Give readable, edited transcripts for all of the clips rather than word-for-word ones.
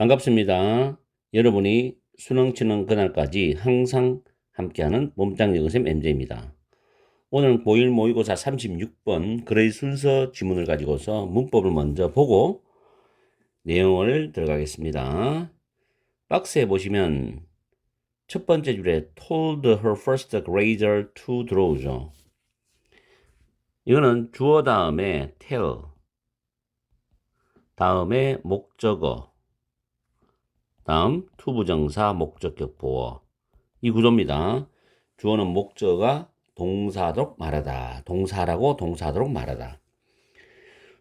반갑습니다. 여러분이 수능 치는 그날까지 항상 함께하는 몸짱 영어쌤 MJ입니다. 오늘은 고1 모의고사 36번 글의 순서 지문을 가지고서 문법을 먼저 보고 내용을 들어가겠습니다. 박스에 보시면 첫 번째 줄에 told her first grader to draw죠. 이거는 주어 다음에 tell, 다음에 목적어, 다음 투부정사 목적격 보어, 이 구조입니다. 주어는 목적어가 동사하도록 말하다. 동사라고 동사하도록 말하다.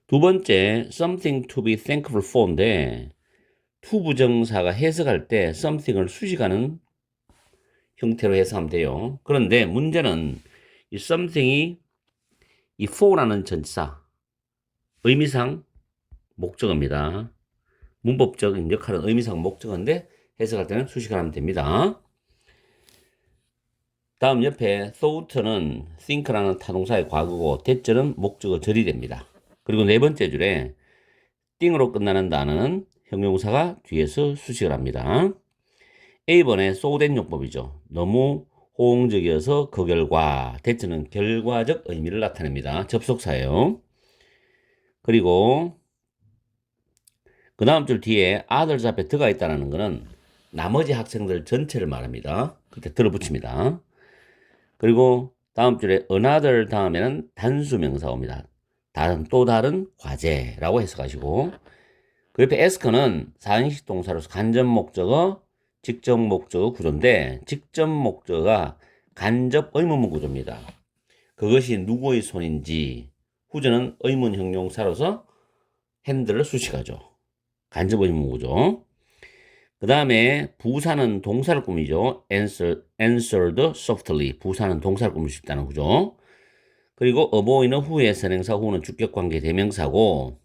두 번째, something to be thankful for인데 투부정사가 해석할 때 something을 수식하는 형태로 해석하면 돼요. 그런데 문제는 이 something이 이 for라는 전치사 의미상 목적어입니다. 문법적인 역할은 의미상 목적어인데 해석할 때는 수식을 하면 됩니다. 다음 옆에 thought는 think라는 타동사의 과거고 대절은 목적어 절이 됩니다. 그리고 네 번째 줄에 띵으로 끝나는 단어는 형용사가 뒤에서 수식을 합니다. A번에 so that 용법이죠. 너무 호응적이어서 그 결과, 대절은 결과적 의미를 나타냅니다. 접속사예요. 그리고 그 다음 줄 뒤에 others 앞에 더가 있다는 것은 나머지 학생들 전체를 말합니다. 그때 들어붙입니다. 그리고 다음 줄에 another 다음에는 단수 명사 옵니다. 다른 또 다른 과제라고 해석하시고 그 옆에 ask는 사행식 동사로서 간접 목적어, 직접 목적어 구조인데 직접 목적어가 간접 의문문 구조입니다. 그것이 누구의 손인지 후전은 의문 형용사로서 핸들을 수식하죠. 간접 의문문 구조. 그 다음에 부사는 동사를 꾸미죠. answered softly. 부사는 동사를 꾸밀 수 있다는 거죠. 그리고 avoid는 후에 선행사, 후는 주격관계 대명사고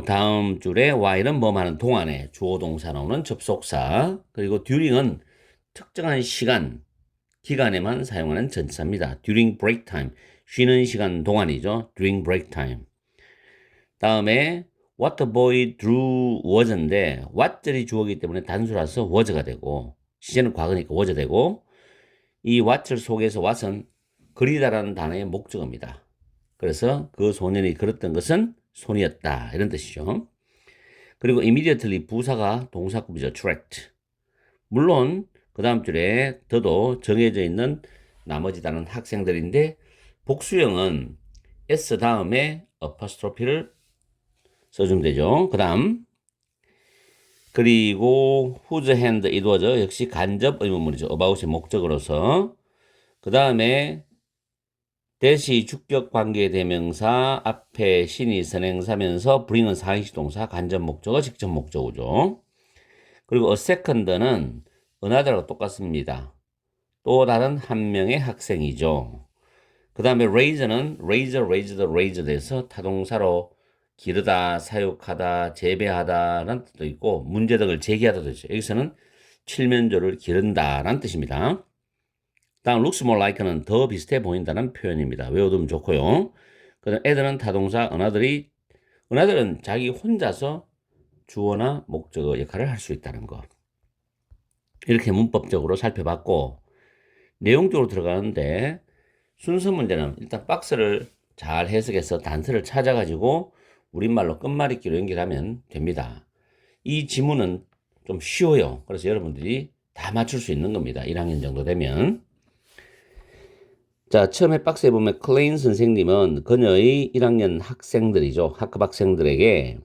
다음 줄에 while은 뭐하는 동안에 주어 동사 나오는 접속사. 그리고 during은 특정한 시간, 기간에만 사용하는 전치사입니다. during break time. 쉬는 시간 동안이죠. during break time. 다음에 what the boy drew was인데 what절이 주어이기 때문에 단수라서 was가 되고 시제는 과거니까 was 되고 이 what절 속에서 what은 그리다라는 단어의 목적어입니다. 그래서 그 소년이 그렸던 것은 손이었다 이런 뜻이죠. 그리고 immediately 부사가 동사급이죠. attract. 물론 그 다음 줄에 더도 정해져 있는 나머지 단어는 학생들인데 복수형은 s 다음에 apostrophe를 써주면 되죠. 그 다음 그리고 whose hand it was 역시 간접 의문문이죠. about의 목적으로서 그 다음에 대시 주격 관계 대명사 앞에 신이 선행사면서 bring은 사행식 동사 간접 목적어 직접 목적어죠. 그리고 a second는 another하고 똑같습니다. 또 다른 한 명의 학생이죠. 그 다음에 raise는 raise 돼서 타동사로 기르다, 사육하다, 재배하다라는 뜻도 있고 문제덕을 제기하다도 있죠. 여기서는 칠면조를 기른다라는 뜻입니다. 다음 looks more like는 더 비슷해 보인다는 표현입니다. 외워두면 좋고요. 그다음 애들은 타동사 은하들은 자기 혼자서 주어나 목적어 역할을 할 수 있다는 것. 이렇게 문법적으로 살펴봤고 내용적으로 들어가는데 순서 문제는 일단 박스를 잘 해석해서 단서를 찾아가지고 우리말로 끝말잇기로 연결하면 됩니다. 이 지문은 좀 쉬워요. 그래서 여러분들이 다 맞출 수 있는 겁니다. 1학년 정도 되면. 자, 처음에 박스에 보면 클레인 선생님은 그녀의 1학년 학생들이죠. 학급 학생들에게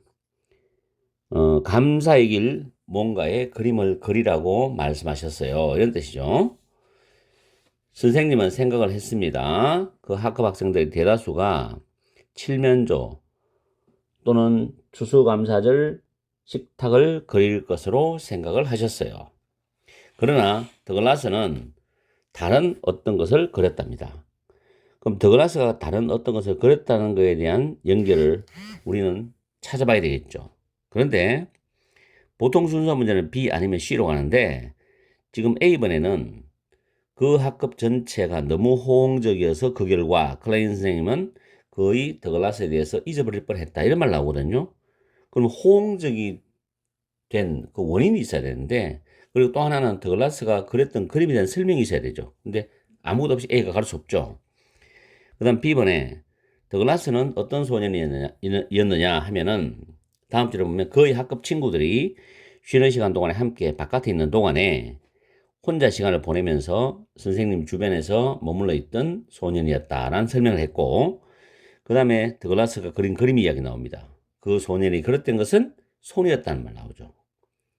감사의 길 뭔가의 그림을 그리라고 말씀하셨어요. 이런 뜻이죠. 선생님은 생각을 했습니다. 그 학급 학생들의 대다수가 칠면조 또는 추수감사절 식탁을 그릴 것으로 생각을 하셨어요. 그러나 더글라스는 다른 어떤 것을 그렸답니다. 그럼 더글라스가 다른 어떤 것을 그렸다는 것에 대한 연결을 우리는 찾아봐야 되겠죠. 그런데 보통 순서 문제는 B 아니면 C로 가는데 지금 A번에는 그 학급 전체가 너무 호응적이어서 그 결과 클레인 선생님은 거의 더글라스에 대해서 잊어버릴 뻔했다 이런 말 나오거든요. 그럼 호응적이 된 그 원인이 있어야 되는데, 그리고 또 하나는 더글라스가 그렸던 그림에 대한 설명이 있어야 되죠. 근데 아무것도 없이 A가 가를 수 없죠. 그 다음 B번에 더글라스는 어떤 소년이었느냐 하면은 다음 줄에 보면 거의 학급 친구들이 쉬는 시간 동안에 함께 바깥에 있는 동안에 혼자 시간을 보내면서 선생님 주변에서 머물러 있던 소년이었다라는 설명을 했고, 그 다음에 더글라스가 그린 그림 이야기 나옵니다. 그 소년이 그렸던 것은 손이었다는 말 나오죠.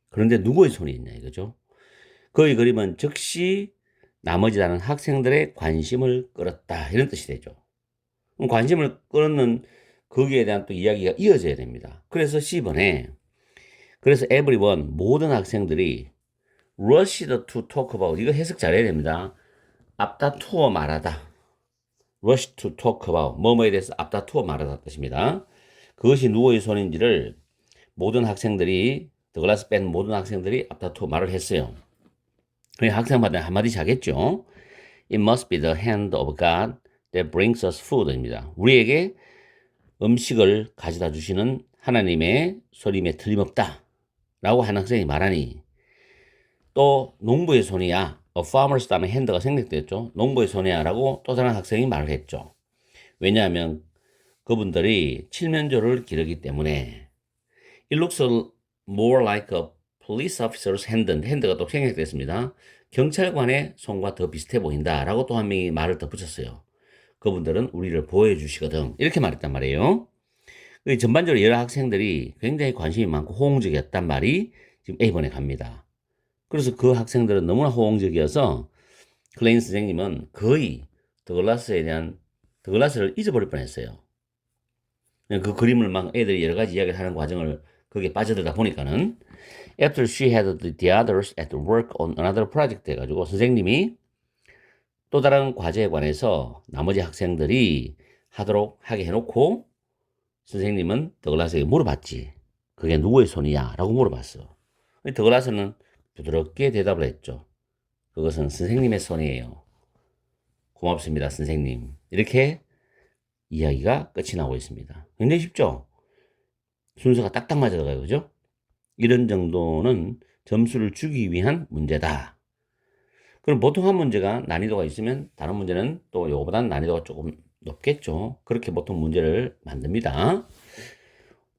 그런데 누구의 손이 있냐 이거죠. 그의 그림은 즉시 나머지 다른 학생들의 관심을 끌었다 이런 뜻이 되죠. 관심을 끌는 거기에 대한 또 이야기가 이어져야 됩니다. 그래서 C번에 그래서 everyone 모든 학생들이 rushed to talk about 이거 해석 잘해야 됩니다. 앞다투어 말하다. rush to talk about 뭐뭐에 대해서 앞다투어 말하다 뜻입니다. 그것이 누구의 손인지를 모든 학생들이 더글라스 뺀 모든 학생들이 앞다투어 말을 했어요. 그래 학생마다 한마디씩 하겠죠. It must be the hand of God that brings us food입니다. 우리에게 음식을 가져다 주시는 하나님의 소림에 틀림없다 라고 한 학생이 말하니, 또 농부의 손이야, a farmer's 다음에 hand가 생략됐죠. 농부의 손이야 라고 또 다른 학생이 말을 했죠. 왜냐하면 그분들이 칠면조를 기르기 때문에. It looks more like a police officer's hand가 또 생략됐습니다. 경찰관의 손과 더 비슷해 보인다 라고 또 한 명이 말을 덧붙였어요. 그분들은 우리를 보호해 주시거든 이렇게 말했단 말이에요. 전반적으로 여러 학생들이 굉장히 관심이 많고 호응적이었단 말이 지금 A번에 갑니다. 그래서 그 학생들은 너무나 호응적이어서 클레인 선생님은 거의 더글라스를 잊어버릴 뻔했어요. 그 그림을 막 애들이 여러 가지 이야기를 하는 과정을 거기에 빠져들다 보니까는 after she had the others at work on another project 해가지고 선생님이 또 다른 과제에 관해서 나머지 학생들이 하게 해놓고 선생님은 더글라스에게 물어봤지. 그게 누구의 손이야? 라고 물어봤어. 더글라스는 부드럽게 대답을 했죠. 그것은 선생님의 손이에요. 고맙습니다, 선생님. 이렇게 이야기가 끝이 나고 있습니다. 굉장히 쉽죠? 순서가 딱딱 맞아가요. 그죠? 이런 정도는 점수를 주기 위한 문제다. 그럼 보통 한 문제가 난이도가 있으면 다른 문제는 또 이거보다는 난이도가 조금 높겠죠. 그렇게 보통 문제를 만듭니다.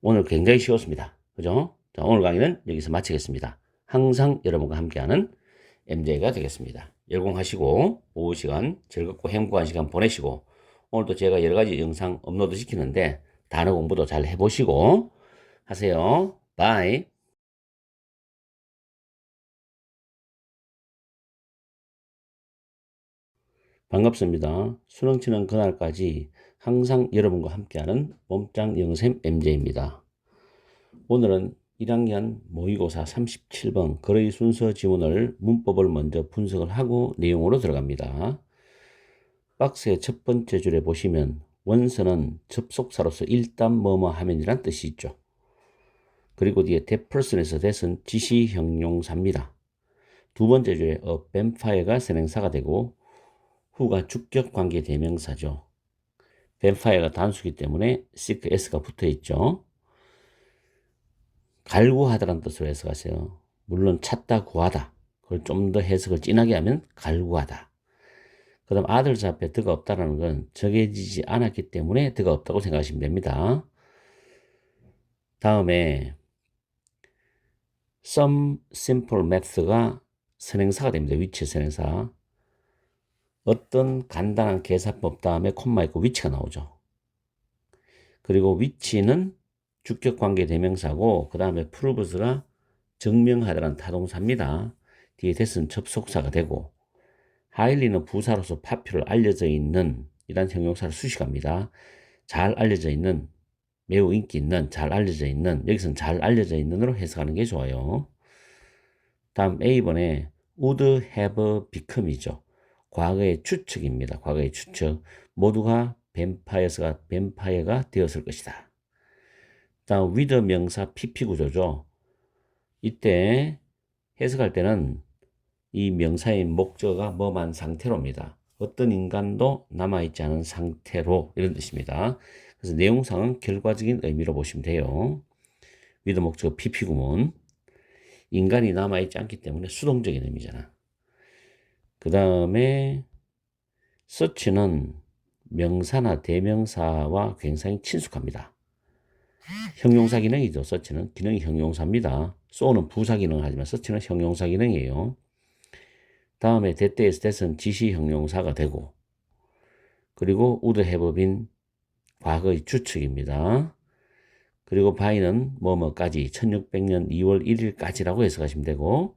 오늘 굉장히 쉬웠습니다. 그죠? 자, 오늘 강의는 여기서 마치겠습니다. 항상 여러분과 함께하는 MJ가 되겠습니다. 열공하시고 오후 시간 즐겁고 행복한 시간 보내시고, 오늘도 제가 여러 가지 영상 업로드 시키는데 단어 공부도 잘 해보시고 하세요. 바이. 반갑습니다. 수능 치는 그날까지 항상 여러분과 함께하는 몸짱 영쌤 MJ입니다. 오늘은 1학년 모의고사 37번 거의 순서 지문을 문법을 먼저 분석을 하고 내용으로 들어갑니다. 박스의 첫 번째 줄에 보시면 원서는 접속사로서 일단 뭐뭐 하면이란 뜻이 있죠. 그리고 뒤에 that person에서 that은 지시 형용사입니다. 두 번째 줄에 a vampire가 선행사가 되고 who가 주격 관계 대명사죠. vampire가 단수기 때문에 seek s가 붙어 있죠. 갈구하다라는 뜻으로 해석하세요. 물론 찾다, 구하다. 그걸 좀 더 해석을 진하게 하면 갈구하다. 그 다음 others 앞에 더가 없다라는 건 정해지지 않았기 때문에 더가 없다고 생각하시면 됩니다. 다음에 some simple math가 선행사가 됩니다. 위치 선행사. 어떤 간단한 계산법 다음에 콤마 있고 위치가 나오죠. 그리고 위치는 주격관계 대명사고 그 다음에 prove가 증명하다라는 타동사입니다. 뒤에 that은 접속사가 되고 highly는 부사로서 popular 알려져 있는 이란 형용사를 수식합니다. 잘 알려져 있는, 매우 인기 있는, 잘 알려져 있는, 여기서는 잘 알려져 있는으로 해석하는 게 좋아요. 다음 A번에 would have become이죠. 과거의 추측입니다. 과거의 추측. 모두가 뱀파이어가 되었을 것이다. 다음 with 명사 PP 구조죠. 이때 해석할 때는 이 명사의 목적어가 뭐만 상태로입니다. 어떤 인간도 남아있지 않은 상태로 이런 뜻입니다. 그래서 내용상은 결과적인 의미로 보시면 돼요. with 목적어 PP 구문. 인간이 남아있지 않기 때문에 수동적인 의미잖아. 그 다음에 such는 명사나 대명사와 굉장히 친숙합니다. 형용사 기능이죠. such는 기능이 형용사입니다. so는 부사 기능을 하지만 such는 형용사 기능이에요. 다음에 that에서 that은 지시 형용사가 되고, 그리고 would have been 과거의 주측입니다. 그리고 by는 뭐뭐까지 1600년 2월 1일까지라고 해석하시면 되고,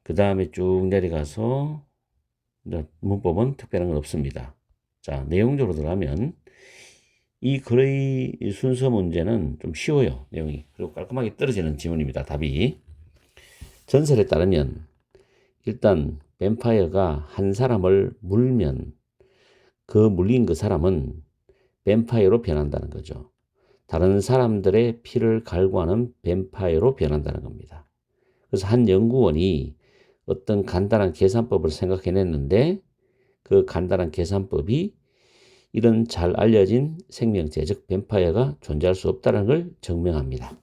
그 다음에 쭉 내려가서 문법은 특별한 건 없습니다. 자, 내용적으로 들어가면 이 글의 순서 문제는 좀 쉬워요. 내용이. 그리고 깔끔하게 떨어지는 지문입니다. 답이. 전설에 따르면 일단 뱀파이어가 한 사람을 물면 그 물린 그 사람은 뱀파이어로 변한다는 거죠. 다른 사람들의 피를 갈구하는 뱀파이어로 변한다는 겁니다. 그래서 한 연구원이 어떤 간단한 계산법을 생각해냈는데 그 간단한 계산법이 이런 잘 알려진 생명체, 즉 뱀파이어가 존재할 수 없다는 걸 증명합니다.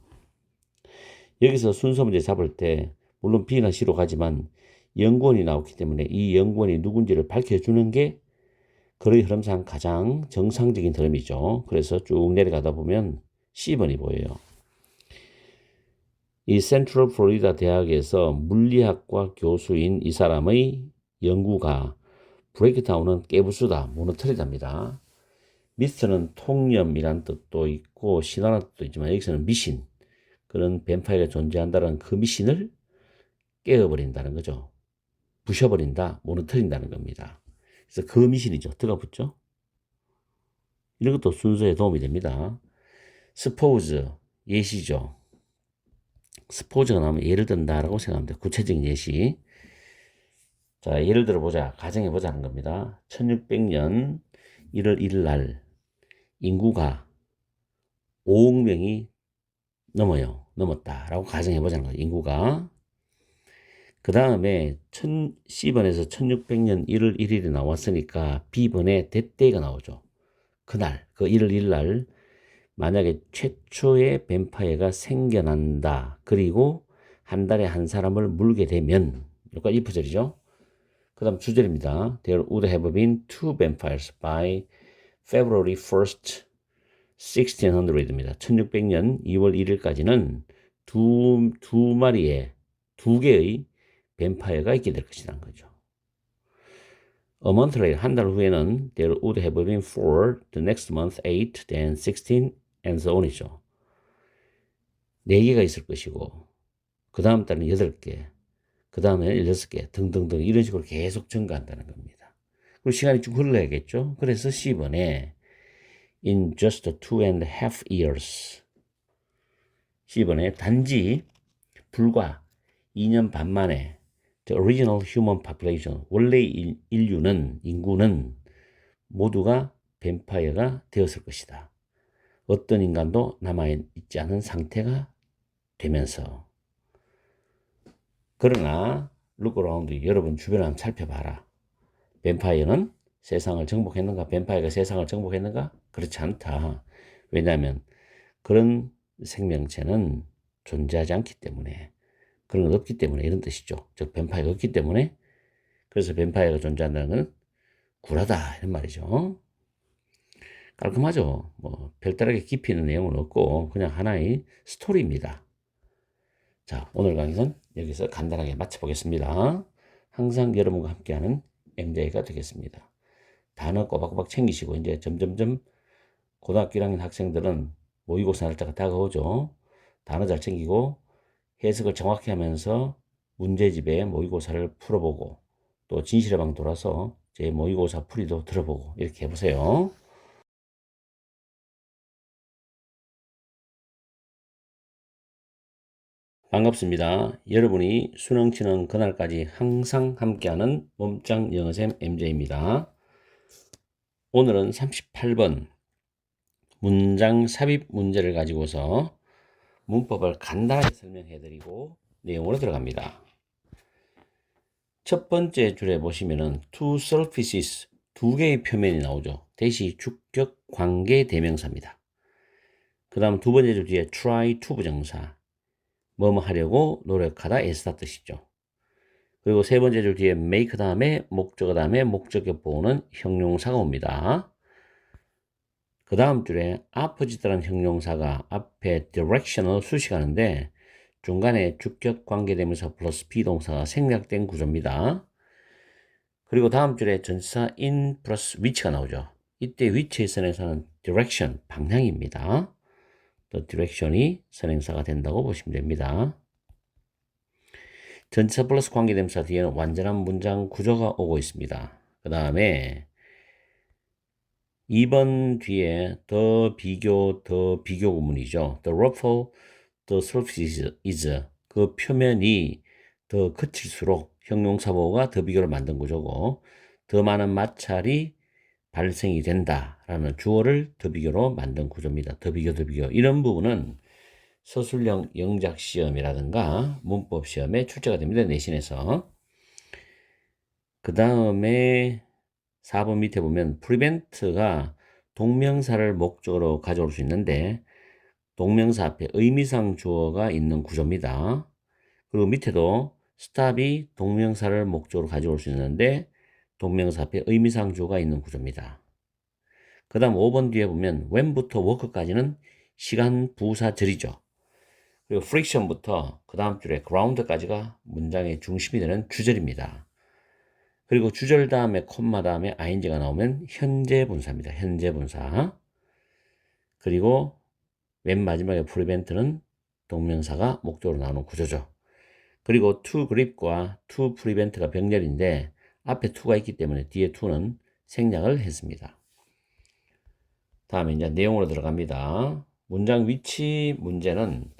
여기서 순서 문제 잡을 때 물론 B나 C로 가지만 연구원이 나왔기 때문에 이 연구원이 누군지를 밝혀주는 게 글의 흐름상 가장 정상적인 흐름이죠. 그래서 쭉 내려가다 보면 C번이 보여요. 이 센트럴 플로리다 대학에서 물리학과 교수인 이 사람의 연구가 브레이크다운은 깨부수다, 무너뜨리다입니다. 미스트는 통념이란 뜻도 있고 신화라는 뜻도 있지만 여기서는 미신, 그런 뱀파이어가 존재한다는 그 미신을 깨어버린다는 거죠. 부셔버린다, 무너뜨린다는 겁니다. 그래서 그 미신이죠. 들어붙죠? 이런 것도 순서에 도움이 됩니다. suppose, 예시죠. suppose가 나오면 예를 든다라고 생각합니다. 구체적인 예시. 자, 예를 들어보자. 가정해보자는 겁니다. 1600년 1월 1일 날 인구가 5억 명이 넘었다라고 가정해보자는 거예요. 인구가. 그 다음에 C번에서 1600년 1월 1일이 나왔으니까 B번에 thatday가 나오죠. 그날, 그 1월 1일 날 만약에 최초의 뱀파이어가 생겨난다. 그리고 한 달에 한 사람을 물게 되면, 여기까지 이 부절이죠. 그 다음 주절입니다. There would have been two vampires by February 1st, 1600입니다. 1600년 2월 1일까지는 두 마리의, 두 개의 뱀파이어가 있게 될 것이라는 거죠. A month later, 한 달 후에는 there would have been four, the next month 8, then 16, and so on이죠. 4개가 있을 것이고, 그 다음 달은 8개, 그 다음에는 16개, 등등등 이런 식으로 계속 증가한다는 겁니다. 그리고 시간이 쭉 흘러야겠죠. 그래서 C번에 in just 2.5 years, C번에 단지 불과 2년 반 만에 the original human population, 원래 인구는 모두가 뱀파이어가 되었을 것이다. 어떤 인간도 남아있지 않은 상태가 되면서. 그러나 look around, 여러분 주변을 한번 살펴봐라. 뱀파이어는 세상을 정복했는가? 뱀파이어가 세상을 정복했는가? 그렇지 않다. 왜냐하면 그런 생명체는 존재하지 않기 때문에, 그런 건 없기 때문에, 이런 뜻이죠. 즉 뱀파이어가 없기 때문에. 그래서 뱀파이어가 존재한다는 건 굴하다 이런 말이죠. 깔끔하죠. 뭐 별다르게 깊이 있는 내용은 없고 그냥 하나의 스토리입니다. 자, 오늘 강의는 여기서 간단하게 마쳐보겠습니다. 항상 여러분과 함께하는 MJ가 되겠습니다. 단어 꼬박꼬박 챙기시고, 이제 점점점 고등학교 1학년 학생들은 모의고사 날짜가 다가오죠. 단어 잘 챙기고 해석을 정확히 하면서 문제집에 모의고사를 풀어보고, 또 진실의 방 돌아서 제 모의고사 풀이도 들어보고 이렇게 해보세요. 반갑습니다. 여러분이 수능 치는 그날까지 항상 함께하는 몸짱 영어쌤 MJ입니다. 오늘은 38번 문장 삽입 문제를 가지고서 문법을 간단하게 설명해드리고 내용으로 들어갑니다. 첫 번째 줄에 보시면은 two surfaces, 두 개의 표면이 나오죠. 대시 주격 관계 대명사입니다. 그 다음 두 번째 줄 뒤에 try to 부정사, 뭐뭐 하려고 노력하다 애쓰다 뜻이죠. 그리고 세 번째 줄 뒤에 make 다음에 목적어 다음에 목적격 보호는 형용사가 옵니다. 그 다음 줄에 opposite라는 형용사가 앞에 direction을 수식하는데 중간에 주격 관계대명사 플러스 비동사가 생략된 구조입니다. 그리고 다음 줄에 전치사 in 플러스 which가 나오죠. 이때 which의 선행사는 direction, 방향입니다. the direction이 선행사가 된다고 보시면 됩니다. 전치사 플러스 관계대명사 뒤에는 완전한 문장 구조가 오고 있습니다. 그 다음에 2번 뒤에 더 비교 구문이죠. The ruffle, the surface is 그 표면이 더 거칠수록 형용사보호가 더 비교를 만든 구조고 더 많은 마찰이 발생이 된다라는 주어를 더 비교로 만든 구조입니다. 더 비교 이런 부분은 서술형 영작 시험이라든가 문법 시험에 출제가 됩니다. 내신에서. 그 다음에 4번 밑에 보면 prevent가 동명사를 목적으로 가져올 수 있는데 동명사 앞에 의미상 주어가 있는 구조입니다. 그리고 밑에도 stop이 동명사를 목적으로 가져올 수 있는데 동명사 앞에 의미상 주어가 있는 구조입니다. 그 다음 5번 뒤에 보면 when부터 work까지는 시간 부사절이죠. 그리고 friction부터 그 다음 줄에 ground까지가 문장의 중심이 되는 주절입니다. 그리고 주절 다음에 콤마 다음에 ing가 나오면 현재 분사입니다. 현재 분사. 그리고 맨 마지막에 prevent는 동명사가 목적으로 나오는 구조죠. 그리고 to grip과 to prevent가 병렬인데 앞에 to가 있기 때문에 뒤에 to는 생략을 했습니다. 다음에 이제 내용으로 들어갑니다. 문장 위치 문제는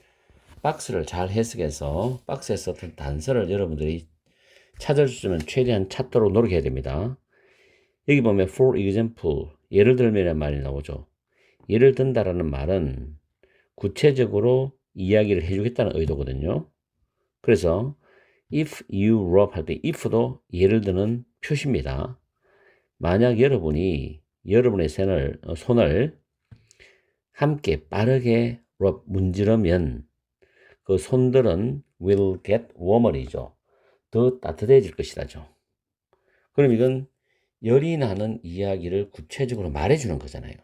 박스를 잘 해석해서 박스에서 어떤 단서를 여러분들이 찾을 수 있으면 최대한 찾도록 노력해야 됩니다. 여기 보면 for example, 예를 들면이라는 말이 나오죠. 예를 든다라는 말은 구체적으로 이야기를 해주겠다는 의도거든요. 그래서 if you rob 할 때 if도 예를 드는 표시입니다. 만약 여러분이 여러분의 손을 함께 빠르게 rob, 문지르면 그 손들은 will get warmer이죠. 더 따뜻해질 것이다죠. 그럼 이건 열이 나는 이야기를 구체적으로 말해주는 거잖아요.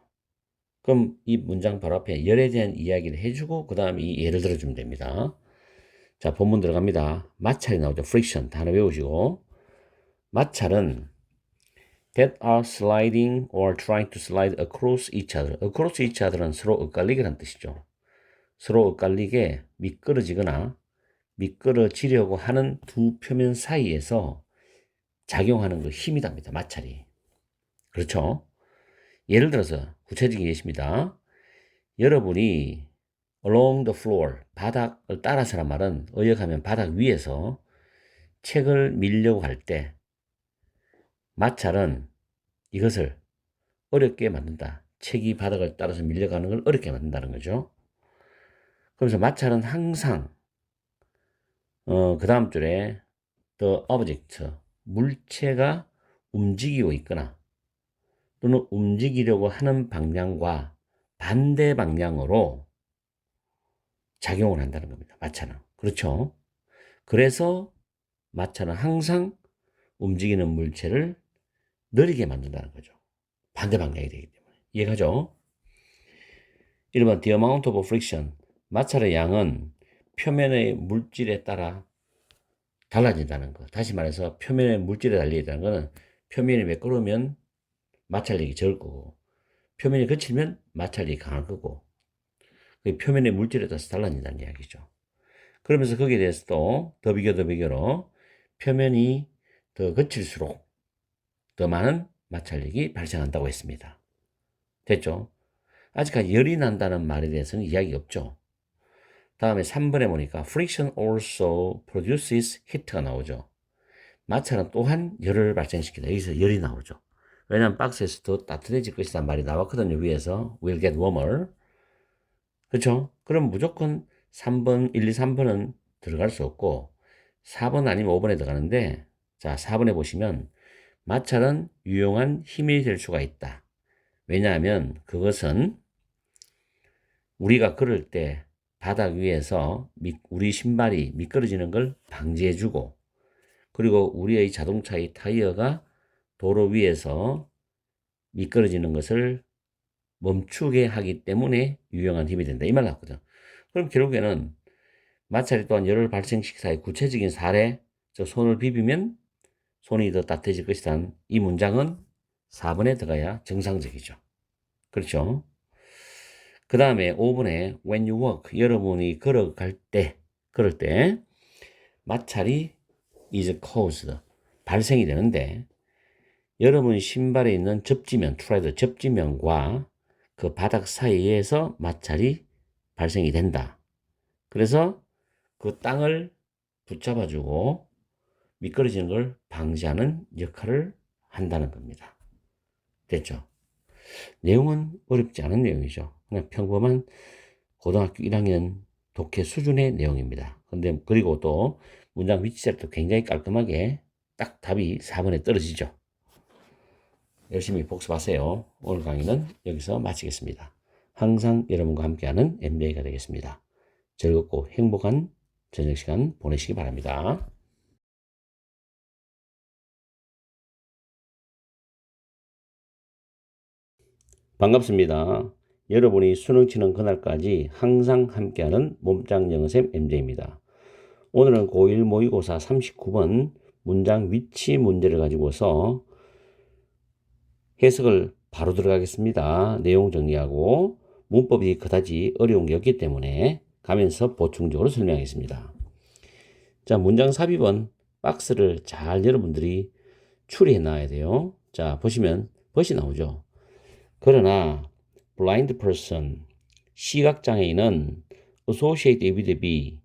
그럼 이 문장 바로 앞에 열에 대한 이야기를 해주고 그 다음에 이 예를 들어주면 됩니다. 자, 본문 들어갑니다. 마찰이 나오죠. friction 단어 외우시고 마찰은 that are sliding or trying to slide across each other. across each other는 서로 엇갈리게란 뜻이죠. 서로 엇갈리게 미끄러지거나 미끄러지려고 하는 두 표면 사이에서 작용하는 그 힘이 답니다. 마찰이. 그렇죠? 예를 들어서 구체적인 예시입니다. 여러분이 along the floor, 바닥을 따라서란 말은 의역하면 바닥 위에서 책을 밀려고 할 때 마찰은 이것을 어렵게 만든다. 책이 바닥을 따라서 밀려가는 걸 어렵게 만든다는 거죠. 그래서 마찰은 항상 그 다음 줄에 the object, 물체가 움직이고 있거나 또는 움직이려고 하는 방향과 반대 방향으로 작용을 한다는 겁니다. 마찰은. 그렇죠? 그래서 마찰은 항상 움직이는 물체를 느리게 만든다는 거죠. 반대 방향이 되기 때문에. 이해가죠? 1번 The amount of friction. 마찰의 양은 표면의 물질에 따라 달라진다는 거. 다시 말해서 표면의 물질에 달리다는 거는 표면이 매끄러우면 마찰력이 적을 거고 표면이 거칠면 마찰력이 강할 거고 그 표면의 물질에 따라서 달라진다는 이야기죠. 그러면서 거기에 대해서도 더 비교로 표면이 더 거칠수록 더 많은 마찰력이 발생한다고 했습니다. 됐죠? 아직까지 열이 난다는 말에 대해서는 이야기가 없죠. 다음에 3번에 보니까 friction also produces heat가 나오죠. 마찰은 또한 열을 발생시킨다. 여기서 열이 나오죠. 왜냐하면 박스에서 더 따뜻해질 것이다 말이 나왔거든요. 위에서 will get warmer. 그렇죠? 그럼 무조건 3번, 1, 2, 3번은 들어갈 수 없고 4번 아니면 5번에 들어가는데 자 4번에 보시면 마찰은 유용한 힘이 될 수가 있다. 왜냐하면 그것은 우리가 걸을 때 바닥 위에서 우리 신발이 미끄러지는 걸 방지해주고, 그리고 우리의 자동차의 타이어가 도로 위에서 미끄러지는 것을 멈추게 하기 때문에 유용한 힘이 된다. 이 말 나왔거든. 그럼 결국에는 마찰이 또한 열을 발생시키사의 구체적인 사례, 즉 손을 비비면 손이 더 따뜻해질 것이란 이 문장은 4번에 들어가야 정상적이죠. 그렇죠? 그 다음에 5번에 when you walk, 여러분이 걸어갈 때, 그럴 때 마찰이 is caused, 발생이 되는데 여러분 신발에 있는 접지면, 트레드 접지면과 그 바닥 사이에서 마찰이 발생이 된다. 그래서 그 땅을 붙잡아주고 미끄러지는 걸 방지하는 역할을 한다는 겁니다. 됐죠? 내용은 어렵지 않은 내용이죠. 그냥 평범한 고등학교 1학년 독해 수준의 내용입니다. 근데 그리고 또 문장 위치절도 굉장히 깔끔하게 딱 답이 4번에 떨어지죠. 열심히 복습하세요. 오늘 강의는 여기서 마치겠습니다. 항상 여러분과 함께하는 MBA가 되겠습니다. 즐겁고 행복한 저녁 시간 보내시기 바랍니다. 반갑습니다. 여러분이 수능 치는 그날까지 항상 함께하는 몸짱 영어쌤 MJ입니다. 오늘은 고1 모의고사 39번 문장 위치 문제를 가지고서 해석을 바로 들어가겠습니다. 내용 정리하고 문법이 그다지 어려운 게 없기 때문에 가면서 보충적으로 설명하겠습니다. 자, 문장 삽입은 박스를 잘 여러분들이 추리해 놔야 돼요. 자, 보시면 벗이 나오죠. 그러나 blind person, 시각장애인은 associate with B,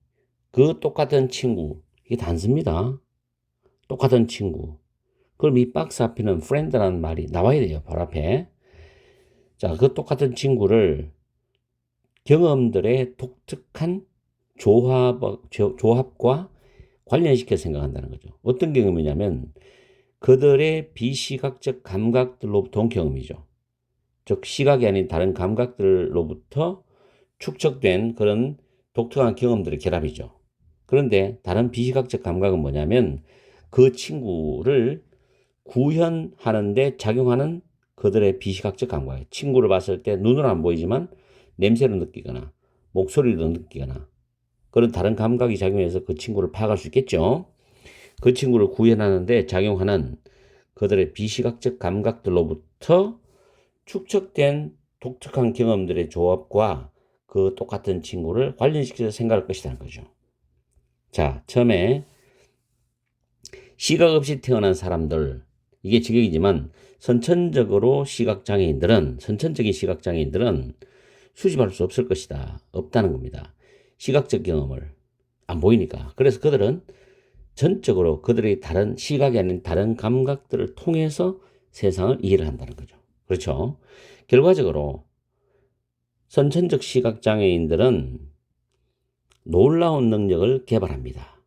그 똑같은 친구, 이게 단수입니다. 똑같은 친구. 그럼 이 박스 앞에는 friend라는 말이 나와야 돼요. 바로 앞에. 자, 그 똑같은 친구를 경험들의 독특한 조합과 관련시켜 생각한다는 거죠. 어떤 경험이냐면 그들의 비시각적 감각들로부터 온 경험이죠. 즉 시각이 아닌 다른 감각들로부터 축적된 그런 독특한 경험들의 결합이죠. 그런데 다른 비시각적 감각은 뭐냐면 그 친구를 구현하는데 작용하는 그들의 비시각적 감각이에요. 친구를 봤을 때 눈은 안 보이지만 냄새를 느끼거나 목소리를 느끼거나 그런 다른 감각이 작용해서 그 친구를 파악할 수 있겠죠. 그 친구를 구현하는데 작용하는 그들의 비시각적 감각들로부터 축적된 독특한 경험들의 조합과 그 똑같은 친구를 관련시켜서 생각할 것이라는 거죠. 자, 처음에 시각 없이 태어난 사람들, 이게 직역이지만 선천적인 시각장애인들은 수집할 수 없을 것이다. 없다는 겁니다. 시각적 경험을 안 보이니까. 그래서 그들은 전적으로 그들의 다른 시각이 아닌 다른 감각들을 통해서 세상을 이해를 한다는 거죠. 그렇죠? 결과적으로 선천적 시각장애인들은 놀라운 능력을 개발합니다.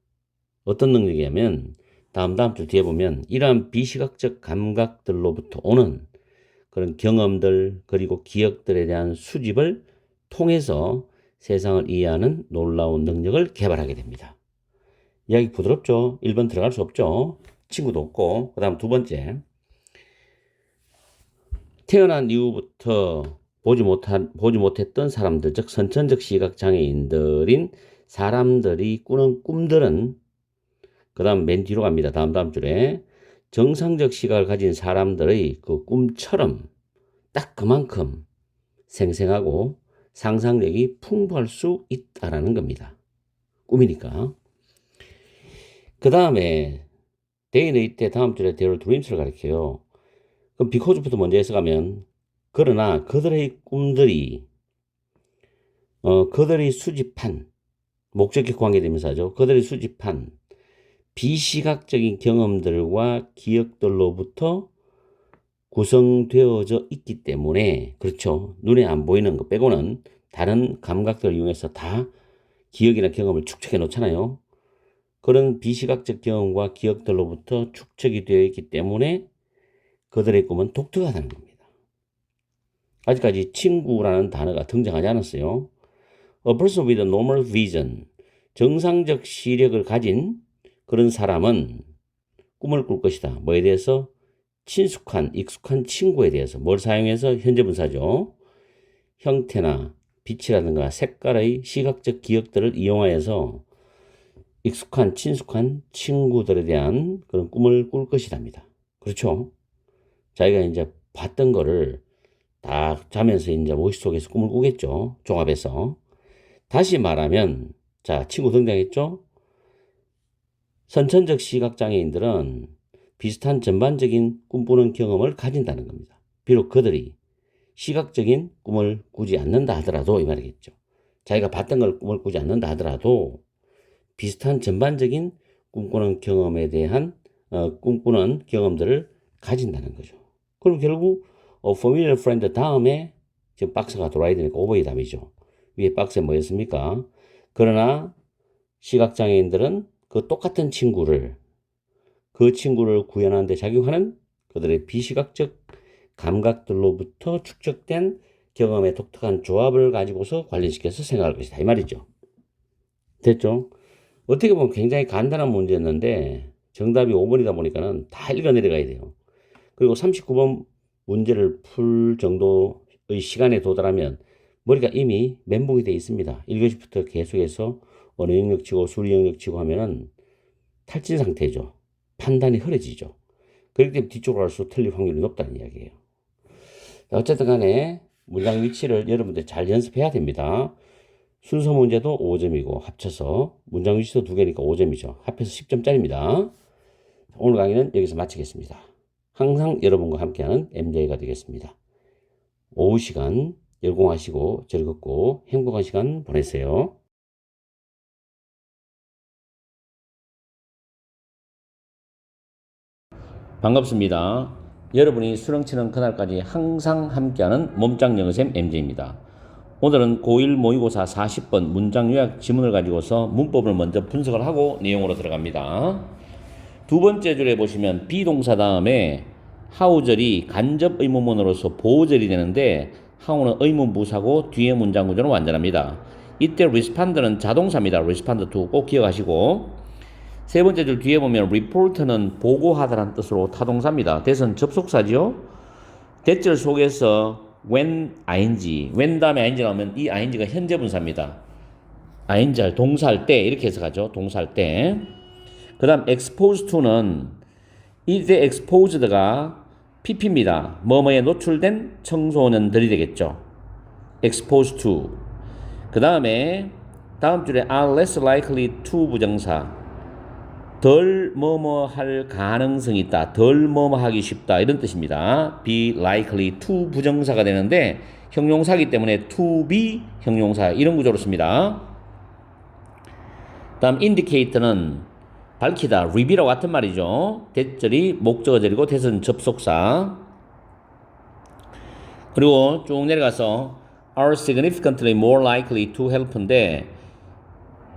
어떤 능력이냐면 다음 줄 뒤에 보면 이러한 비시각적 감각들로부터 오는 그런 경험들 그리고 기억들에 대한 수집을 통해서 세상을 이해하는 놀라운 능력을 개발하게 됩니다. 이야기 부드럽죠? 1번 들어갈 수 없죠? 친구도 없고. 그 다음 두 번째, 태어난 이후부터 보지 못했던 사람들, 즉 선천적 시각장애인들인 사람들이 꾸는 꿈들은, 그 다음 맨 뒤로 갑니다. 다음 줄에 정상적 시각을 가진 사람들의 그 꿈처럼 딱 그만큼 생생하고 상상력이 풍부할 수 있다라는 겁니다. 꿈이니까. 그 다음에 데이는 이때 다음 줄에 대를 드림스를 가리켜요. 그럼 비코즈부터 먼저 해석하면 그러나 그들의 꿈들이 그들이 수집한 목적격 관계대명사죠. 그들이 수집한 비시각적인 경험들과 기억들로부터 구성되어져 있기 때문에 그렇죠. 눈에 안 보이는 것 빼고는 다른 감각들을 이용해서 다 기억이나 경험을 축적해 놓잖아요. 그런 비시각적 경험과 기억들로부터 축적이 되어 있기 때문에 그들의 꿈은 독특하다는 겁니다. 아직까지 친구라는 단어가 등장하지 않았어요. A person with a normal vision. 정상적 시력을 가진 그런 사람은 꿈을 꿀 것이다. 뭐에 대해서? 친숙한, 익숙한 친구에 대해서. 뭘 사용해서? 현재분사죠. 형태나 빛이라든가 색깔의 시각적 기억들을 이용하여서 익숙한, 친숙한 친구들에 대한 그런 꿈을 꿀 것이랍니다. 그렇죠? 자기가 이제 봤던 거를 다 자면서 이제 머릿속에서 꿈을 꾸겠죠. 종합해서. 다시 말하면, 자, 친구 등장했죠? 선천적 시각장애인들은 비슷한 전반적인 꿈꾸는 경험을 가진다는 겁니다. 비록 그들이 시각적인 꿈을 꾸지 않는다 하더라도 이 말이겠죠. 자기가 봤던 걸 꿈을 꾸지 않는다 하더라도 비슷한 전반적인 꿈꾸는 경험에 대한 꿈꾸는 경험들을 가진다는 거죠. 그럼 결국 familiar friend 다음에 지금 박스가 돌아야 되니까 오버의 답이죠. 위에 박스에 뭐였습니까? 그러나 시각장애인들은 그 똑같은 친구를 구현하는 데 작용하는 그들의 비시각적 감각들로부터 축적된 경험의 독특한 조합을 가지고서 관련시켜서 생각할 것이다. 이 말이죠. 됐죠? 어떻게 보면 굉장히 간단한 문제였는데 정답이 5번이다 보니까는 다 읽어 내려가야 돼요. 그리고 39번 문제를 풀 정도의 시간에 도달하면 머리가 이미 멘붕이 되어 있습니다. 1교시부터 계속해서 언어 영역 치고 수리 영역 치고 하면은 탈진 상태죠. 판단이 흐려지죠. 그렇기 때문에 뒤쪽으로 갈수록 틀릴 확률이 높다는 이야기예요. 어쨌든 간에 문장 위치를 여러분들 잘 연습해야 됩니다. 순서 문제도 5점이고 합쳐서 문장 위치도 2개니까 5점이죠. 합해서 10점짜리입니다. 오늘 강의는 여기서 마치겠습니다. 항상 여러분과 함께하는 MJ가 되겠습니다. 오후 시간 열공하시고 즐겁고 행복한 시간 보내세요. 반갑습니다. 여러분이 수능 치는 그날까지 항상 함께하는 몸짱 영어쌤 MJ입니다. 오늘은 고1 모의고사 40번 문장 요약 지문을 가지고서 문법을 먼저 분석을 하고 내용으로 들어갑니다. 두 번째 줄에 보시면 비동사 다음에 how절이 간접 의문문으로서 보호절이 되는데 how는 의문 부사고 뒤에 문장 구조는 완전합니다. 이때 respond는 자동사입니다. respond to 꼭 기억하시고 세 번째 줄 뒤에 보면 report는 보고하다라는 뜻으로 타동사입니다. that은 접속사죠. that절 속에서 when when 다음에 ing 나오면 이 ing가 현재 분사입니다. ing 동사할 때 이렇게 해석하죠. 동사할 때. 그 다음 exposed to는 이때 exposed가 pp입니다. 뭐뭐에 노출된 청소년들이 되겠죠. exposed to. 그 다음에 다음 줄에 are less likely to 부정사. 덜 뭐뭐 할 가능성이 있다. 덜 뭐뭐 하기 쉽다. 이런 뜻입니다. be likely to 부정사가 되는데 형용사이기 때문에 to be 형용사 이런 구조로 씁니다. 다음 indicate는 밝히다. reveal하고 같은 말이죠. that절이 목적어절이고 that은 접속사. 그리고 쭉 내려가서 are significantly more likely to help인데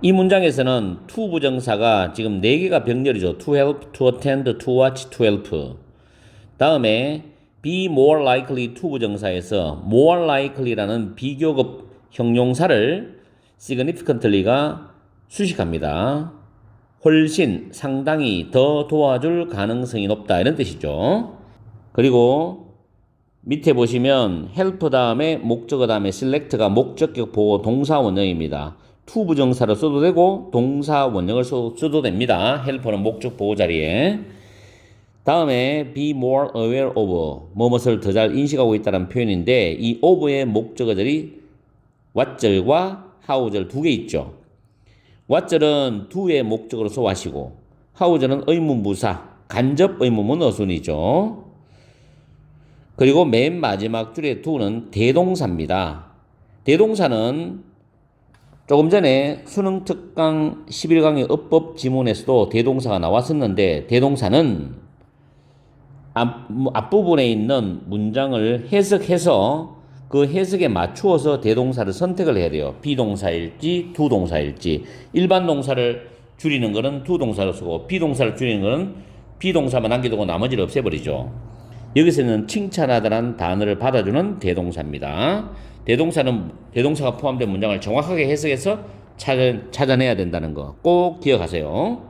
이 문장에서는 to 부정사가 지금 4개가 병렬이죠. to help, to attend, to watch, to help. 다음에 be more likely to 부정사에서 more likely라는 비교급 형용사를 significantly가 수식합니다. 훨씬, 상당히 더 도와줄 가능성이 높다 이런 뜻이죠. 그리고 밑에 보시면 help 다음에 목적어 다음에 select가 목적격 보호 동사 원형입니다. to 부정사로 써도 되고 동사 원형을 써도 됩니다. help는 목적 보호 자리에. 다음에 be more aware of 뭐뭇을 더 잘 인식하고 있다는 표현인데 이 of의 목적어들이 what절과 how절 2개 있죠. what절은 do의 목적으로서 what이고 how절은 의문부사 간접 의문문 어순이죠. 그리고 맨 마지막 줄의 do는 대동사입니다. 대동사는 조금 전에 수능 특강 11강의 어법 지문에서도 대동사가 나왔었는데 대동사는 앞부분에 있는 문장을 해석해서 그 해석에 맞추어서 대동사를 선택을 해야 돼요. 비동사일지 두동사일지. 일반 동사를 줄이는 거는 두동사로 쓰고 비동사를 줄이는 거는 비동사만 남겨두고 나머지를 없애버리죠. 여기서는 칭찬하다라는 단어를 받아주는 대동사입니다. 대동사가 포함된 문장을 정확하게 해석해서 찾아내야 된다는 거 꼭 기억하세요.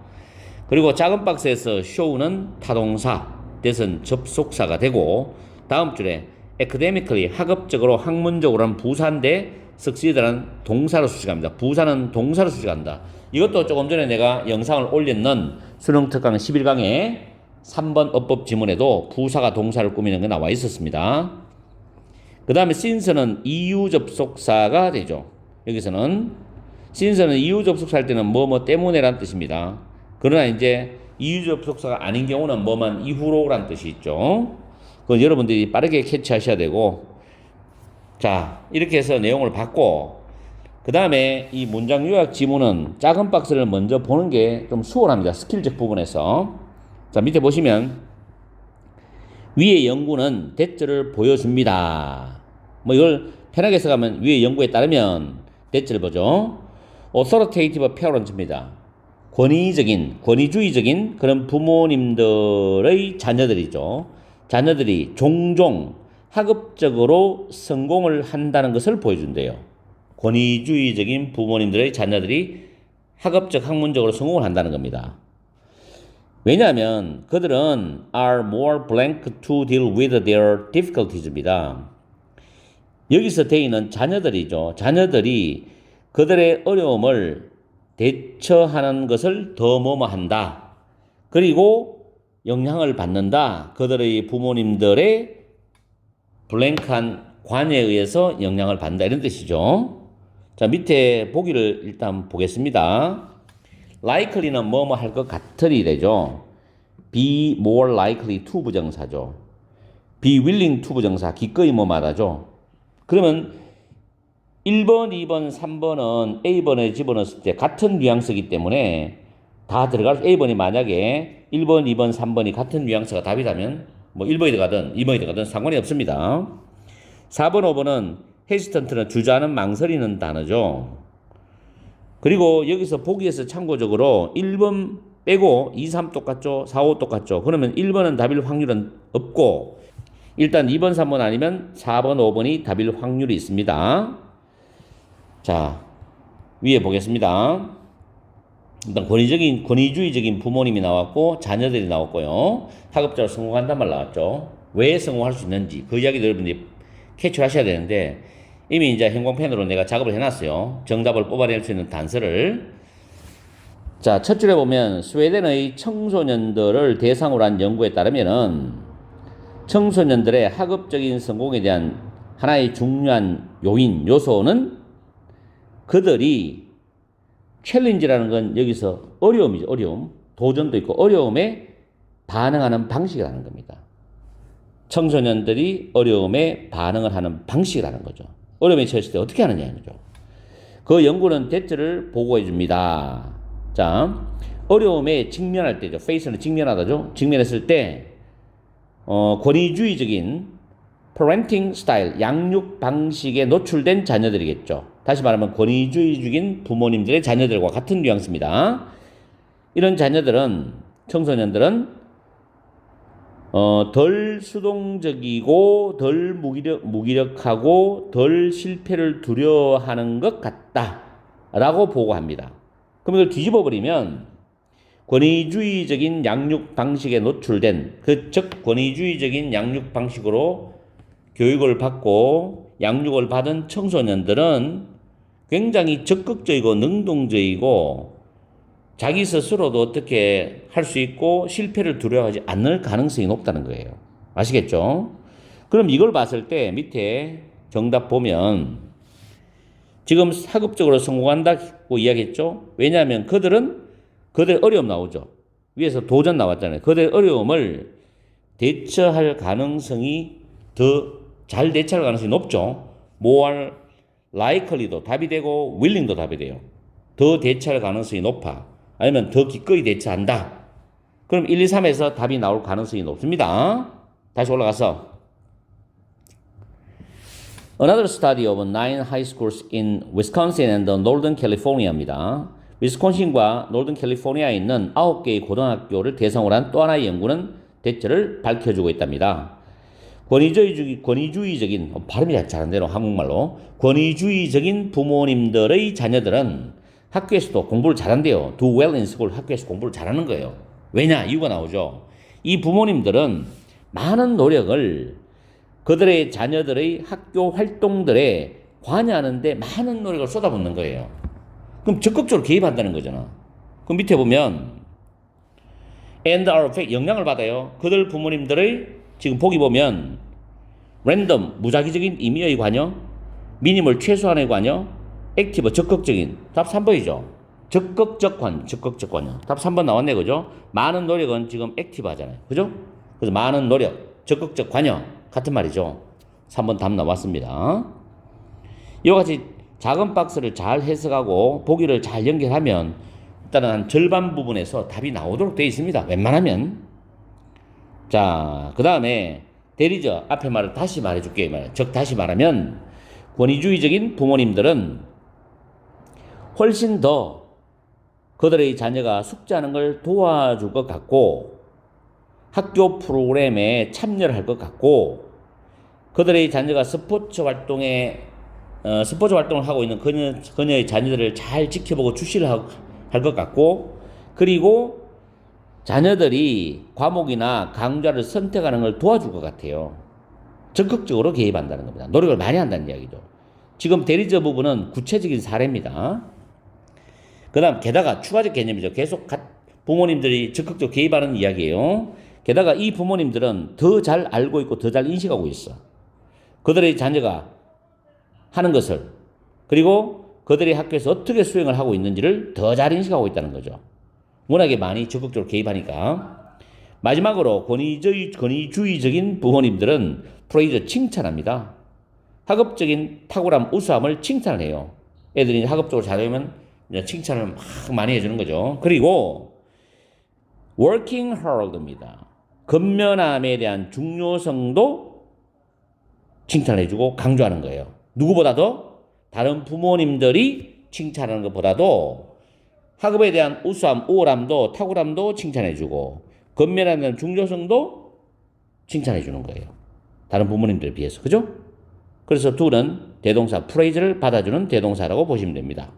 그리고 작은 박스에서 show는 타동사, that은 접속사가 되고 다음 줄에 academically 학업적으로 학문적으로는 부사인데 succeed는 동사로 수식합니다. 부사는 동사로 수식한다. 이것도 조금 전에 내가 영상을 올렸는 수능 특강 11강에 3번 어법 지문에도 부사가 동사를 꾸미는 게 나와 있었습니다. 그 다음에 since는 이유 접속사가 되죠. 여기서는 since는 이유 접속사 할 때는 뭐뭐 때문에란 뜻입니다. 그러나 이제 이유 접속사가 아닌 경우는 뭐만 이후로란 뜻이 있죠. 그건 여러분들이 빠르게 캐치하셔야 되고, 자, 이렇게 해서 내용을 받고, 그 다음에 이 문장 요약 지문은 작은 박스를 먼저 보는 게 좀 수월합니다. 스킬적 부분에서. 자, 밑에 보시면 위의 연구는 that를 보여줍니다. 뭐 이걸 편하게 써가면 위의 연구에 따르면 that를 보죠. authoritative parents입니다. 권위주의적인 그런 부모님들의 자녀들이죠. 자녀들이 종종 학업적으로 성공을 한다는 것을 보여준대요. 권위주의적인 부모님들의 자녀들이 학업적, 학문적으로 성공을 한다는 겁니다. 왜냐하면 그들은 are more blank to deal with their difficulties입니다. 여기서 they는 자녀들이죠. 자녀들이 그들의 어려움을 대처하는 것을 더 뭐뭐한다. 그리고 영향을 받는다. 그들의 부모님들의 블랭크한 관여에 의해서 영향을 받는다. 이런 뜻이죠. 자, 밑에 보기를 일단 보겠습니다. likely는 뭐뭐 할 것 같으리 되죠. be more likely to 부정사죠. be willing to 부정사, 기꺼이 뭐 말하죠. 그러면 1번, 2번, 3번은 A번에 집어넣었을 때 같은 뉘앙스이기 때문에 다 들어갈 A번이 만약에 1번, 2번, 3번이 같은 뉘앙스가 답이라면 뭐 1번이 들어가든 2번이 들어가든 상관이 없습니다. 4번, 5번은 hesitant는 주저하는, 망설이는 단어죠. 그리고 여기서 보기에서 참고적으로 1번 빼고 2, 3 똑같죠? 4, 5 똑같죠? 그러면 1번은 답일 확률은 없고 일단 2번, 3번 아니면 4번, 5번이 답일 확률이 있습니다. 자, 위에 보겠습니다. 일단 권위주의적인 부모님이 나왔고 자녀들이 나왔고요. 학업적으로 성공한단 말 나왔죠. 왜 성공할 수 있는지 그 이야기도 여러분들이 캐치하셔야 되는데 이미 이제 형광펜으로 내가 작업을 해놨어요. 정답을 뽑아낼 수 있는 단서를. 자, 첫 줄에 보면 스웨덴의 청소년들을 대상으로 한 연구에 따르면은 청소년들의 학업적인 성공에 대한 하나의 중요한 요소는 그들이 챌린지라는 건 여기서 어려움이죠. 어려움. 도전도 있고 어려움에 반응하는 방식이라는 겁니다. 청소년들이 어려움에 반응을 하는 방식이라는 거죠. 어려움에 처했을 때 어떻게 하느냐는 거죠. 그 연구는 that를 보고해 줍니다. 자, 어려움에 직면할 때죠. face는 직면하다죠. 직면했을 때 권위주의적인 parenting style, 양육 방식에 노출된 자녀들이겠죠. 다시 말하면 권위주의적인 부모님들의 자녀들과 같은 뉘앙스입니다. 이런 자녀들은, 청소년들은 덜 수동적이고 덜 무기력하고 덜 실패를 두려워하는 것 같다라고 보고합니다. 그럼 이걸 뒤집어 버리면 권위주의적인 양육 방식에 노출된 즉 권위주의적인 양육 방식으로 교육을 받고 양육을 받은 청소년들은 굉장히 적극적이고 능동적이고 자기 스스로도 어떻게 할 수 있고 실패를 두려워하지 않을 가능성이 높다는 거예요. 아시겠죠? 그럼 이걸 봤을 때 밑에 정답 보면 지금 학업적으로 성공한다고 이야기했죠? 왜냐하면 그들의 어려움 나오죠. 위에서 도전 나왔잖아요. 그들의 어려움을 대처할 가능성이 더 잘 대처할 가능성이 높죠. more likely도 답이 되고 willing도 답이 돼요. 더 대처할 가능성이 높아. 아니면 더 기꺼이 대처한다. 그럼 1, 2, 3에서 답이 나올 가능성이 높습니다. 다시 올라가서 Another study of 9 high schools in Wisconsin and Northern California입니다. 위스콘신과 노던 캘리포니아에 있는 9개의 고등학교를 대상으로 한 또 하나의 연구는 대처를 밝혀주고 있답니다. 권위주의적인 발음이 잘 안 되는 한국말로 권위주의적인 부모님들의 자녀들은 학교에서도 공부를 잘한대요. Do well in school. 학교에서 공부를 잘하는 거예요. 왜냐? 이유가 나오죠. 이 부모님들은 많은 노력을 그들의 자녀들의 학교 활동들에 관여하는데 많은 노력을 쏟아붓는 거예요. 그럼 적극적으로 개입한다는 거잖아. 그럼 밑에 보면 and are affect 영향을 받아요. 그들 부모님들의 지금 보기 보면 랜덤 무작위적인 임의의 관여, 미니멀 최소한의 관여, 액티브 적극적인 답 3번이죠. 적극적 관여. 답 3번 나왔네, 그죠? 많은 노력은 지금 액티브 하잖아요. 그죠? 그래서 많은 노력, 적극적 관여 같은 말이죠. 3번 답 나왔습니다. 이와 같이 작은 박스를 잘 해석하고 보기를 잘 연결하면 일단은 한 절반 부분에서 답이 나오도록 되어 있습니다. 웬만하면. 자, 그 다음에 대리죠. 앞에 말을 다시 말해줄게요. 즉 다시 말하면 권위주의적인 부모님들은 훨씬 더 그들의 자녀가 숙제하는 걸 도와줄 것 같고 학교 프로그램에 참여를 할 것 같고 그들의 자녀가 스포츠 활동을 하고 있는 그녀의 자녀들을 잘 지켜보고 주시를 할 것 같고 그리고 자녀들이 과목이나 강좌를 선택하는 걸 도와줄 것 같아요. 적극적으로 개입한다는 겁니다. 노력을 많이 한다는 이야기죠. 지금 대리저 부분은 구체적인 사례입니다. 그 다음 게다가 추가적 개념이죠. 계속 부모님들이 적극적으로 개입하는 이야기예요. 게다가 이 부모님들은 더 잘 알고 있고 더 잘 인식하고 있어. 그들의 자녀가 하는 것을 그리고 그들의 학교에서 어떻게 수행을 하고 있는지를 더 잘 인식하고 있다는 거죠. 워낙에 많이 적극적으로 개입하니까. 마지막으로 권위주의적인 부모님들은 프레이즈 칭찬합니다. 학업적인 탁월함, 우수함을 칭찬을 해요. 애들이 학업적으로 잘하면 칭찬을 막 많이 해주는 거죠. 그리고 working hard입니다. 근면함에 대한 중요성도 칭찬을 해주고 강조하는 거예요. 누구보다도 다른 부모님들이 칭찬하는 것보다도 학업에 대한 우수함, 우월함도 탁월함도 칭찬해주고 근면함에 대한 중요성도 칭찬해주는 거예요. 다른 부모님들에 비해서. 그죠? 그래서 둘은 대동사 프레이즈를 받아주는 대동사라고 보시면 됩니다.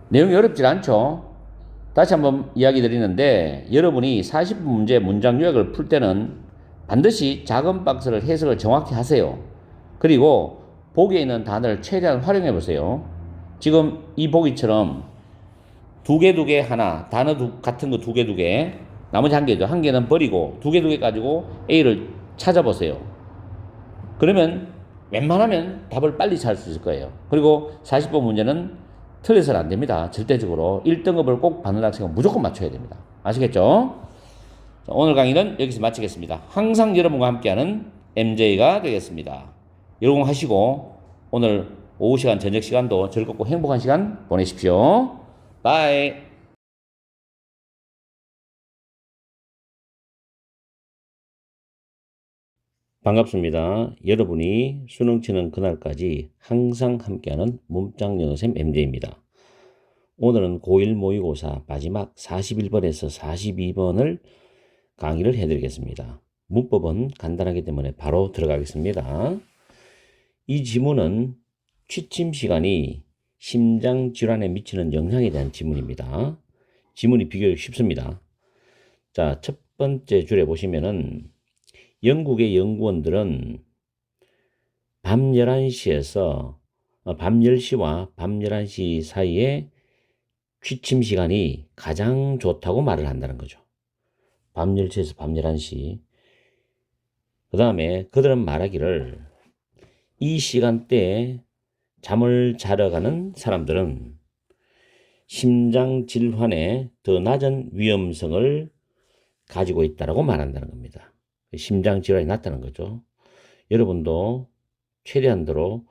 내용이 어렵질 않죠? 다시 한번 이야기 드리는데 여러분이 40분 문제 문장 요약을 풀 때는 반드시 작은 박스를 해석을 정확히 하세요. 그리고 보기에 있는 단어를 최대한 활용해 보세요. 지금 이 보기처럼 두 개 하나 단어 같은 거 두 개 나머지 한 개죠. 한 개는 버리고 두 개 가지고 A를 찾아보세요. 그러면 웬만하면 답을 빨리 찾을 수 있을 거예요. 그리고 40번 문제는 틀려서는 안 됩니다. 절대적으로 1등급을 꼭 받는 학생은 무조건 맞춰야 됩니다. 아시겠죠? 오늘 강의는 여기서 마치겠습니다. 항상 여러분과 함께하는 MJ가 되겠습니다. 여러분 하시고 오늘 오후 시간, 저녁 시간도 즐겁고 행복한 시간 보내십시오. 바이. 반갑습니다. 여러분이 수능 치는 그날까지 항상 함께하는 문장영어쌤 MJ입니다. 오늘은 고1 모의고사 마지막 41번에서 42번을 강의를 해드리겠습니다. 문법은 간단하기 때문에 바로 들어가겠습니다. 이 지문은 취침 시간이 심장 질환에 미치는 영향에 대한 지문입니다. 지문이 비교적 쉽습니다. 자, 첫 번째 줄에 보시면은 영국의 연구원들은 밤 10시와 밤 11시 사이에 취침 시간이 가장 좋다고 말을 한다는 거죠. 밤 10시에서 밤 11시. 그 다음에 그들은 말하기를 이 시간대에 잠을 자러 가는 사람들은 심장 질환의 더 낮은 위험성을 가지고 있다고 말한다는 겁니다. 심장 질환이 낫다는 거죠. 여러분도 최대한도로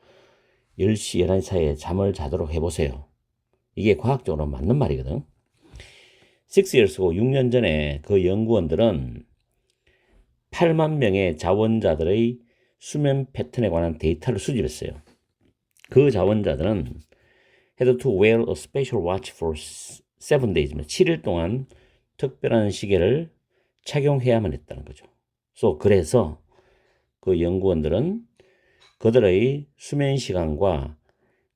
10시, 11시 사이에 잠을 자도록 해보세요. 이게 과학적으로 맞는 말이거든. 6years고 6년 전에 그 연구원들은 8만 명의 자원자들의 수면 패턴에 관한 데이터를 수집했어요. 그 자원자들은 had to wear a special watch for 7 days, 7일 동안 특별한 시계를 착용해야만 했다는 거죠. 그래서 그 연구원들은 그들의 수면 시간과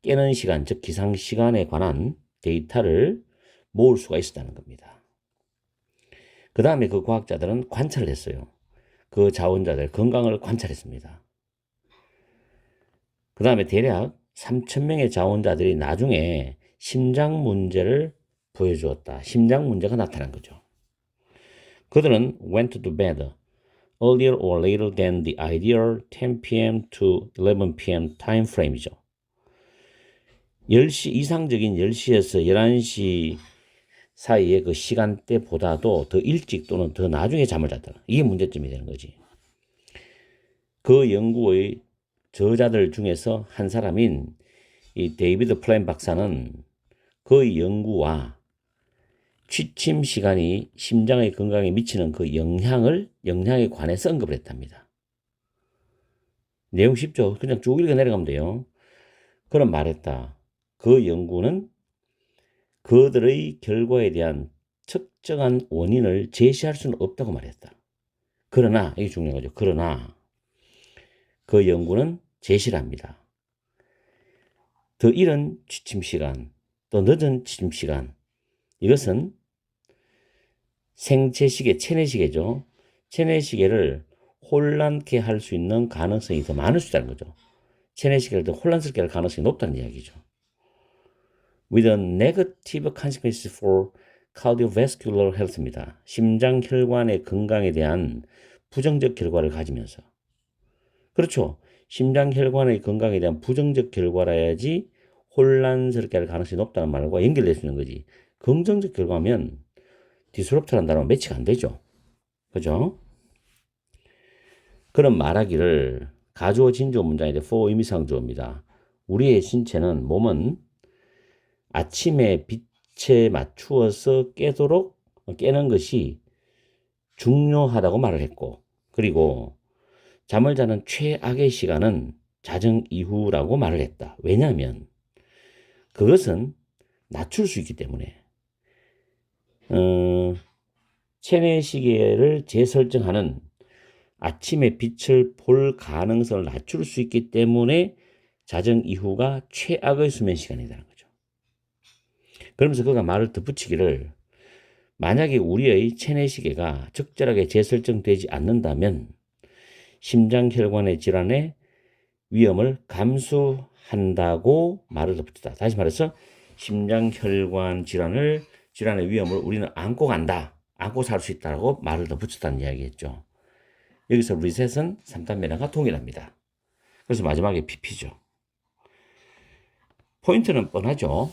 깨는 시간, 즉 기상 시간에 관한 데이터를 모을 수가 있었다는 겁니다. 그 다음에 그 과학자들은 관찰을 했어요. 그 자원자들 건강을 관찰했습니다. 그 다음에 대략 3,000명의 자원자들이 나중에 심장 문제를 보여주었다. 심장 문제가 나타난 거죠. 그들은 went to bed earlier or later than the ideal 10 p.m. to 11 p.m. time frame이죠. 10시 이상적인 10시에서 11시 사이의 그 시간대보다도 더 일찍 또는 더 나중에 잠을 잤다. 이게 문제점이 되는 거지. 그 연구의 저자들 중에서 한 사람인 이 데이비드 플랜 박사는 그 연구와 취침 시간이 심장의 건강에 미치는 그 영향에 관해서 언급을 했답니다. 내용 쉽죠? 그냥 쭉 읽어 내려가면 돼요. 그런 말했다. 그 연구는 그들의 결과에 대한 특정한 원인을 제시할 수는 없다고 말했다. 그러나, 이게 중요한 거죠. 그러나 그 연구는 제시를 합니다. 더 이른 취침 시간, 또 늦은 취침 시간, 이것은 생체시계, 체내시계죠. 체내시계를 혼란케 할 수 있는 가능성이 더 많을 수 있다는 거죠. 체내시계를 더 혼란스럽게 할 가능성이 높다는 이야기죠. With a negative consequence for cardiovascular health입니다. 심장혈관의 건강에 대한 부정적 결과를 가지면서. 그렇죠. 심장혈관의 건강에 대한 부정적 결과라야지 혼란스럽게 할 가능성이 높다는 말과 연결될 수 있는 거지. 긍정적 결과면 디스럽터라는 단어가 매치가 안 되죠. 그죠? 그런 말하기를 가주어 진주어 문장인데 for 의미상주어입니다. 우리의 신체는 몸은 아침에 빛에 맞추어서 깨는 것이 중요하다고 말을 했고, 그리고 잠을 자는 최악의 시간은 자정 이후라고 말을 했다. 왜냐하면 그것은 낮출 수 있기 때문에 체내시계를 재설정하는 아침에 빛을 볼 가능성을 낮출 수 있기 때문에 자정 이후가 최악의 수면 시간이라는 거죠. 그러면서 그가 말을 덧붙이기를 만약에 우리의 체내시계가 적절하게 재설정되지 않는다면 심장혈관의 질환의 위험을 감수한다고 말을 덧붙였다. 다시 말해서 심장혈관 질환의 위험을 우리는 안고 간다. 안고 살 수 있다고 말을 덧붙였다는 이야기겠죠. 여기서 리셋은 3단 변화가 동일합니다. 그래서 마지막에 PP죠. 포인트는 뻔하죠.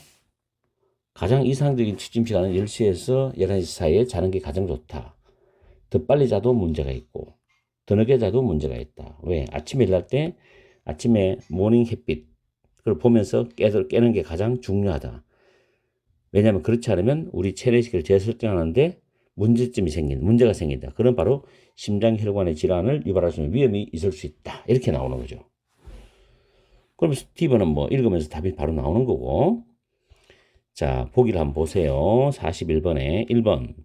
가장 이상적인 취침 시간은 10시에서 11시 사이에 자는 게 가장 좋다. 더 빨리 자도 문제가 있고 더 늦게 자도 문제가 있다. 왜? 아침에 일어날 때 아침에 모닝 햇빛 그걸 보면서 깨는 게 가장 중요하다. 왜냐하면 그렇지 않으면 우리 체내시계를 재설정하는데 문제가 생긴다. 그런 바로 심장혈관의 질환을 유발할 수 있는 위험이 있을 수 있다. 이렇게 나오는 거죠. 그럼 스티븐은 뭐 읽으면서 답이 바로 나오는 거고. 자, 보기를 한번 보세요. 41번에 1번.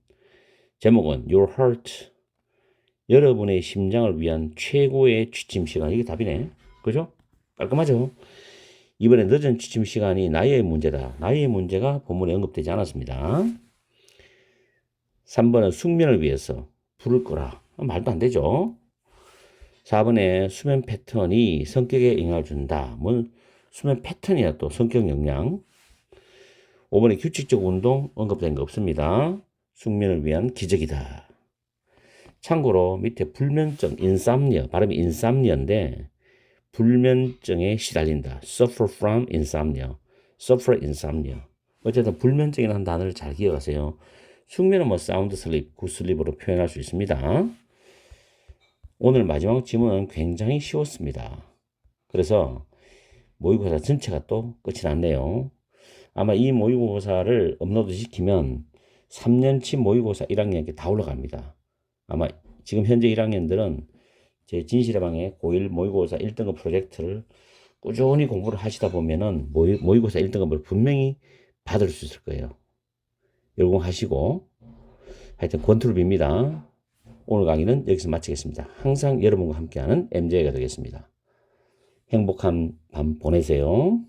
제목은 Your Heart. 여러분의 심장을 위한 최고의 취침 시간. 이게 답이네. 그죠? 깔끔하죠? 이번에 늦은 취침 시간이 나이의 문제다. 나이의 문제가 본문에 언급되지 않았습니다. 3번은 숙면을 위해서 불을 끄라. 말도 안 되죠. 4번에 수면 패턴이 성격에 영향을 준다. 뭐 수면 패턴이야 또 성격 영향. 5번에 규칙적 운동 언급된 거 없습니다. 숙면을 위한 기적이다. 참고로 밑에 불면증, 인삼니어, 발음이 인삼니어인데 불면증에 시달린다. suffer from insomnia. suffer insomnia. 어쨌든 불면증이라는 단어를 잘 기억하세요. 숙면은 뭐 사운드 슬립, 굿슬립으로 표현할 수 있습니다. 오늘 마지막 지문은 굉장히 쉬웠습니다. 그래서 모의고사 전체가 또 끝이 났네요. 아마 이 모의고사를 업로드 시키면 3년치 모의고사 1학년께 다 올라갑니다. 아마 지금 현재 1학년들은 제 진실의 방에 고1 모의고사 1등급 프로젝트를 꾸준히 공부를 하시다 보면은 모의고사 1등급을 분명히 받을 수 있을 거예요. 열공하시고 하여튼 권투를 빕니다. 오늘 강의는 여기서 마치겠습니다. 항상 여러분과 함께하는 MJ가 되겠습니다. 행복한 밤 보내세요.